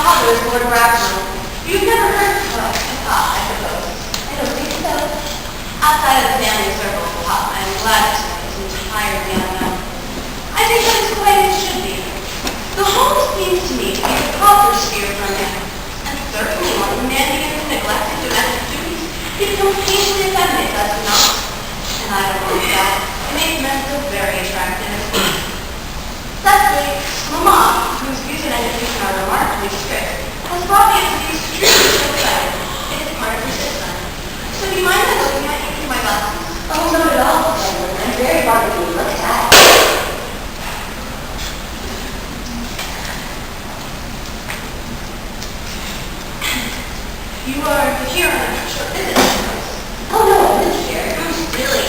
father is Lord Bracknell. You've never heard of Papa, I suppose. I don't think so. Outside of the family circle, Papa, I'm glad to know is entirely unknown. I think that is quite as it should be. The home seems to me to be the proper sphere for a man, and certainly one of the man begins to neglect his domestic duties. He becomes painfully effeminate, does he not? And I don't want that. It makes men so very attractive. Thusly, Mamma, whose views on education are remarkably strict, has brought me to these truly so excited. It is part of her system. So do you mind my looking at you through my glasses? Oh, not at all, Edward. I'm very fond of you. Look at that. You are here on a short visit, I suppose. Oh, no, I live here. Really?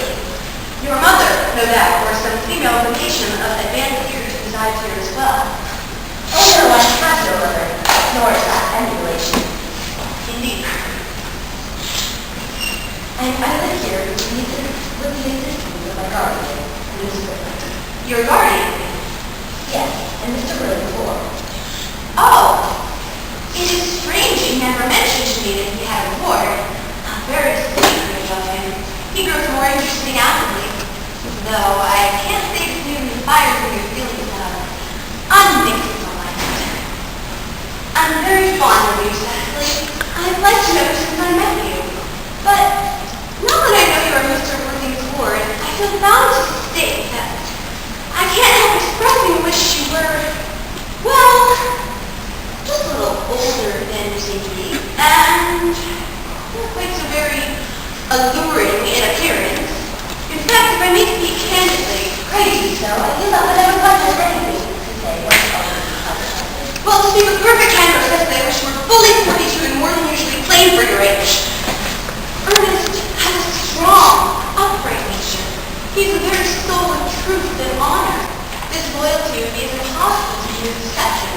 Your mother, no doubt, or some female relation of advanced years resides here as well. Oh, no, I have no mother, nor is that any relation. Indeed. I live here with the assistance of my guardian, Mr. Your guardian? Yes, and Mr. William Moore. Oh! It is strange you never mentioned to me that he had a ward. A very secret of him. He grows more interesting outwardly, though I can't say this news inspires me your feelings of unmixed delight. I'm very fond of you, Cecily. I've liked to know since I met you. But now that I know you are Mr. Worthing's ward, I feel bound to state that I can't help expressing a wish you were, well, just a little older than you seem to be, and not quite so very alluring in appearance. In fact, if I may speak candidly, Crazy, so I feel that would never quite have anything to say what's well, to speak with perfect candor, Cecily, I wish you were fully 42 and more than usually plain for your age. Ernest has a strong, upright nature. He is a very soul of truth and honor. This loyalty would be as impossible to his deception.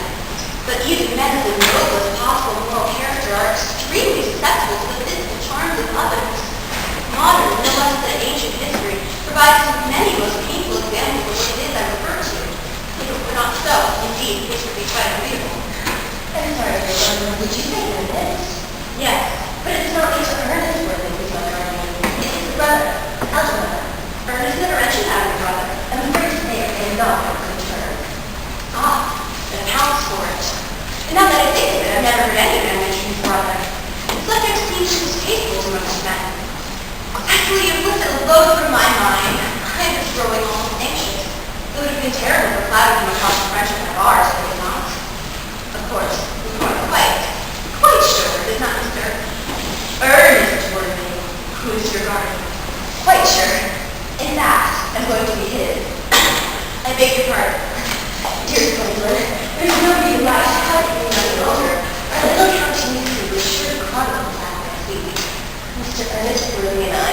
But even men of the noblest possible moral character are extremely susceptible to the physical charms of others. Modern, no less than ancient history, provides many most painful examples of what it is I refer to. If it were not so, indeed, this would be quite unreadable. I'm sorry, did you say Ernest? Yes. But it's not Mr. Ernest Worthing who's my guardian. It's his brother, elder brother. Ernest never mentioned having a brother. I'm afraid to say it is not a good term. Ah, the pounds for it. And now that I think of it, I've never heard any man mention his brother. The subject seems distasteful to most men. Actually, it lifts a load from my mind. I was growing almost anxious. It would have been terrible for Cloud to come across a friendship of ours, would it not? Of course, we weren't quite sure, did not Mr. Ernest Worthing, who is your guardian? Quite sure. In fact, I'm going to be his. I beg your pardon. Dear Gwendolyn, there's no reason why I should have it any longer. Our little county newspaper was sure to chronicle that next week. Mr. Ernest Worthing and I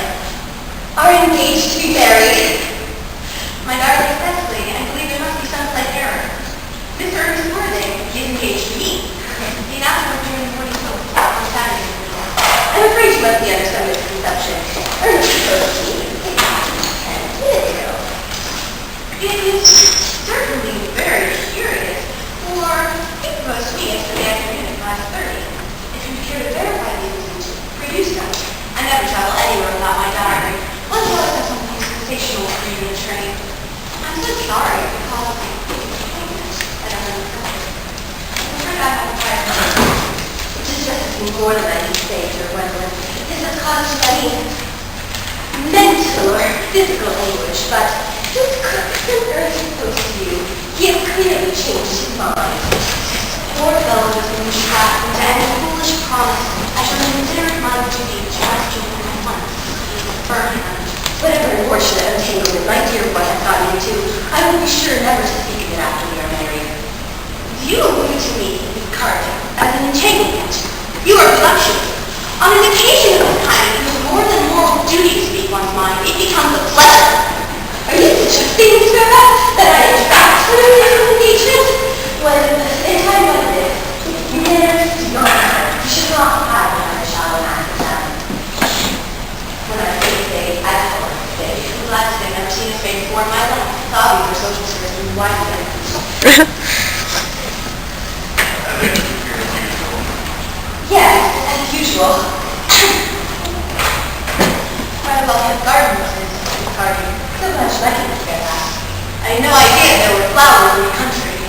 are engaged to be married. My darling Cecily, I believe there must be some slight error. Mr. Ernest Worthing is engaged to me. The announcement during the morning post on Saturday. I'm afraid you must be under some misconception. Ernest proposed to me 10 minutes ago. It is certainly very curious, for he proposed to me yesterday afternoon at 5:30. If you care to verify these intentions, do so. I never travel anywhere without my diary. Let's always have something sensational for you in the train. I'm so sorry because of the appointment that I'm in the country. I'm afraid I have a prior Which is just more than I can say, Sir Gwendolyn. This has caused many mental or physical anguish, but since Ernest proposed to you, he has clearly changed his mind. poor fellow has been trapped into any foolish promise. I shall consider it my duty to ask you at once to confirm him. Whatever unfortunate entanglement my dear boy has gotten into, I will be sure never to speak of it after we are married. You allude to me, Cardshow, as an entanglement. You are blushing. On an occasion of this kind, it is more than moral duty to speak one's mind. It becomes a pleasure. Are you such a thing, Sarah, that I attract when I'm in an engagement? When, in time like this, manners do not matter. You should not have another shallow after that. When I say, I call it say. I'm glad to say I've never seen his face before in my life. Thought we were social service and why usual. Quite a well-kept garden, Mrs. Carty. So much like it, Peggah. I had no idea there were flowers in the country.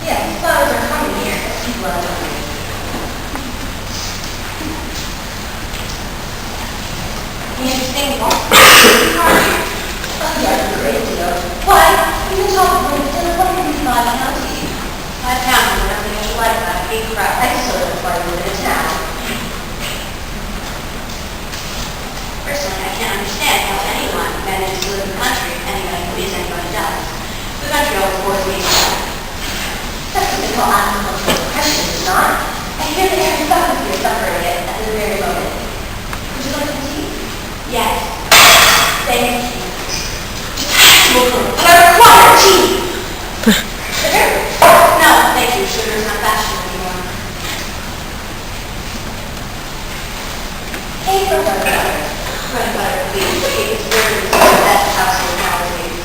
Yes, these flowers are coming here, as people are coming. Interesting. Mrs. Carty. Oh, yes, a great deal. Why, you can talk about it in a point of these counties. I found whatever you like that. Big crap. I sort of like live in a town. Personally, I can't understand how anyone manages to live in the country. Anybody who is, anybody does. The country always bores me. That's what they call agricultural depression, is not? I hear the aristocracy is suffering it at this very moment. Would you like some tea? Yes. Thank you. But I require tea! Sugar? No, thank you. Sugar is not fashionable anymore. Cake or butter? Bread and butter, please. The cake is very the best household nowadays.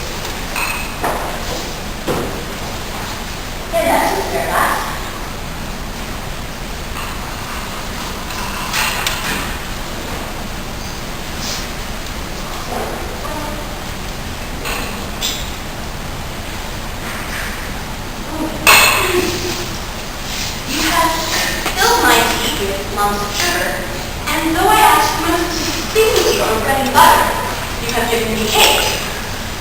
Yeah, that's just fair enough. You have filled my tea with lumps of sugar, and though I asked most distinctly for bread and butter, you have given me cake.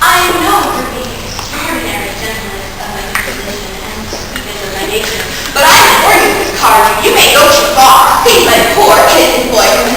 I know for the extraordinary gentleness of my disposition and sweetness of my nature, but I implore you, Miss Carter, you may go too far. Feed my poor innocent boy from